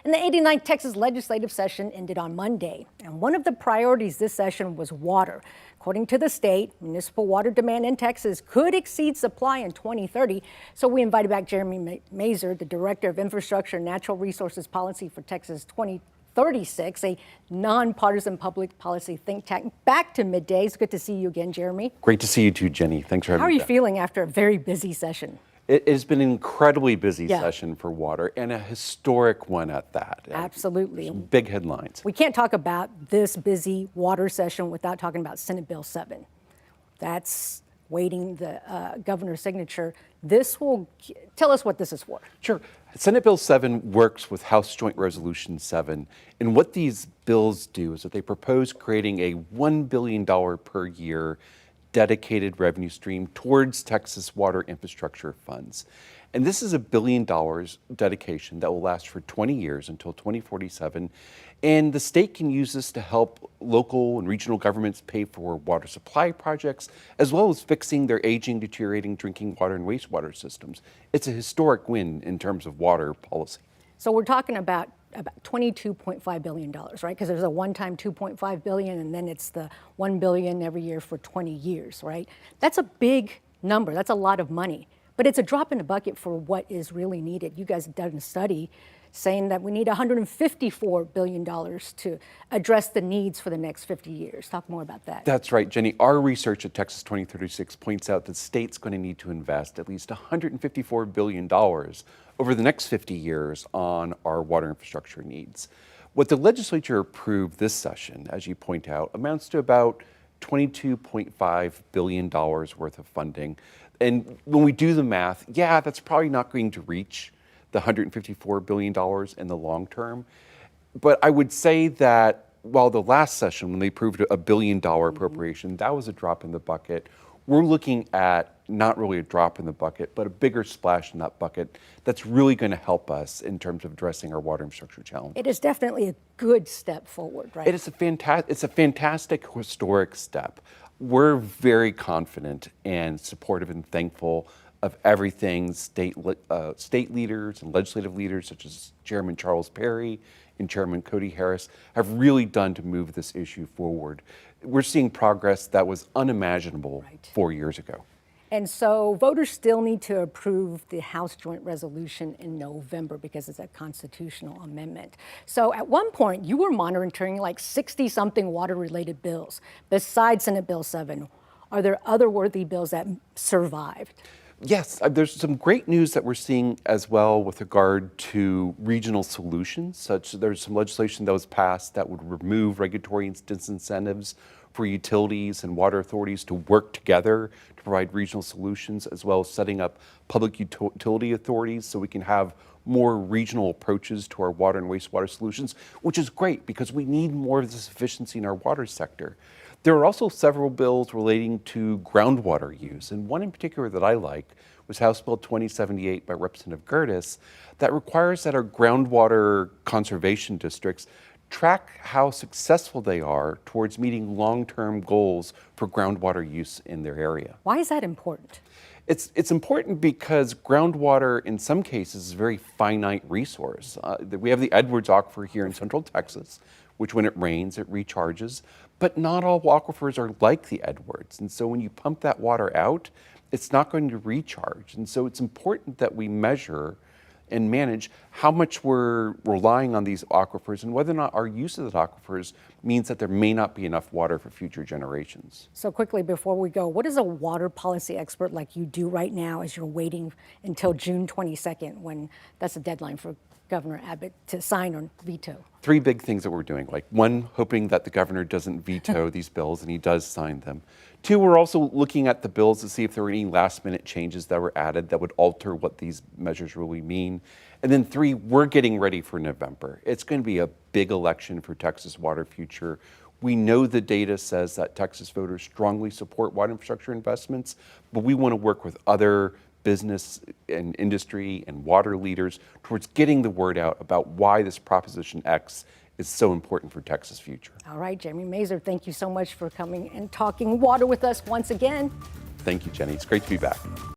And the 89th Texas Legislative session ended on Monday. And one of the priorities this session was water. According to the state, municipal water demand in Texas could exceed supply in 2030. So we invited back Jeremy Mazur, the Director of Infrastructure and Natural Resources Policy for Texas 2036, a nonpartisan public policy think tank, back to Midday. It's good to see you again, Jeremy. Great to see you too, Jenny. Thanks for having me. How are you feeling after a very busy session? It has been an incredibly busy session for water, and a historic one at that. Absolutely. Some big headlines. We can't talk about this busy water session without talking about Senate Bill 7. That's waiting the governor's signature. This will tell us what this is for. Sure. Senate Bill 7 works with House Joint Resolution 7. And what these bills do is that they propose creating a $1 billion per year dedicated revenue stream towards Texas water infrastructure funds. And this is $1 billion dedication that will last for 20 years until 2047. And the state can use this to help local and regional governments pay for water supply projects, as well as fixing their aging, deteriorating drinking water and wastewater systems. It's a historic win in terms of water policy. So we're talking about $22.5 billion, right? Because there's a one-time $2.5 billion, and then it's the $1 billion every year for 20 years, right? That's a big number. That's a lot of money. But it's a drop in the bucket for what is really needed. You guys have done a study saying that we need $154 billion to address the needs for the next 50 years. Talk more about that. That's right, Jenny. Our research at Texas 2036 points out that the state's going to need to invest at least $154 billion over the next 50 years on our water infrastructure needs. What the legislature approved this session, as you point out, amounts to about $22.5 billion worth of funding. And when we do the math, that's probably not going to reach the $154 billion in the long term. But I would say that while the last session, when they approved a $1 billion appropriation, that was a drop in the bucket, we're looking at not really a drop in the bucket, but a bigger splash in that bucket that's really going to help us in terms of addressing our water infrastructure challenge. It is definitely a good step forward, right? It's a fantastic historic step. We're very confident and supportive and thankful of everything state leaders and legislative leaders such as Chairman Charles Perry and Chairman Cody Harris have really done to move this issue forward. We're seeing progress that was unimaginable 4 years ago. And so voters still need to approve the House Joint Resolution in November because it's a constitutional amendment. So at one point, you were monitoring like 60-something water-related bills. Besides Senate Bill 7, are there other worthy bills that survived? Yes, there's some great news that we're seeing as well with regard to regional solutions. There's some legislation that was passed that would remove regulatory disincentives for utilities and water authorities to work together to provide regional solutions, as well as setting up public utility authorities so we can have more regional approaches to our water and wastewater solutions, which is great because we need more of this efficiency in our water sector. There are also several bills relating to groundwater use, and one in particular that I like was House Bill 2078 by Representative Gertis that requires that our groundwater conservation districts track how successful they are towards meeting long-term goals for groundwater use in their area. Why is that important? It's important because groundwater, in some cases, is a very finite resource. We have the Edwards Aquifer here in Central Texas, which when it rains, it recharges, but not all aquifers are like the Edwards. And so when you pump that water out, it's not going to recharge. And so it's important that we measure and manage how much we're relying on these aquifers and whether or not our use of those aquifers means that there may not be enough water for future generations. So quickly before we go, what does a water policy expert like you do right now as you're waiting until June 22nd when that's the deadline for Governor Abbott to sign or veto? 3 big things that we're doing. Like 1, hoping that the governor doesn't veto these bills and he does sign them. 2, we're also looking at the bills to see if there were any last minute changes that were added that would alter what these measures really mean. And then 3, we're getting ready for November. It's going to be a big election for Texas water future. We know the data says that Texas voters strongly support water infrastructure investments, but we want to work with other business and industry and water leaders towards getting the word out about why this Proposition X is so important for Texas' future. All right, Jeremy Mazur, thank you so much for coming and talking water with us once again. Thank you, Jenny. It's great to be back.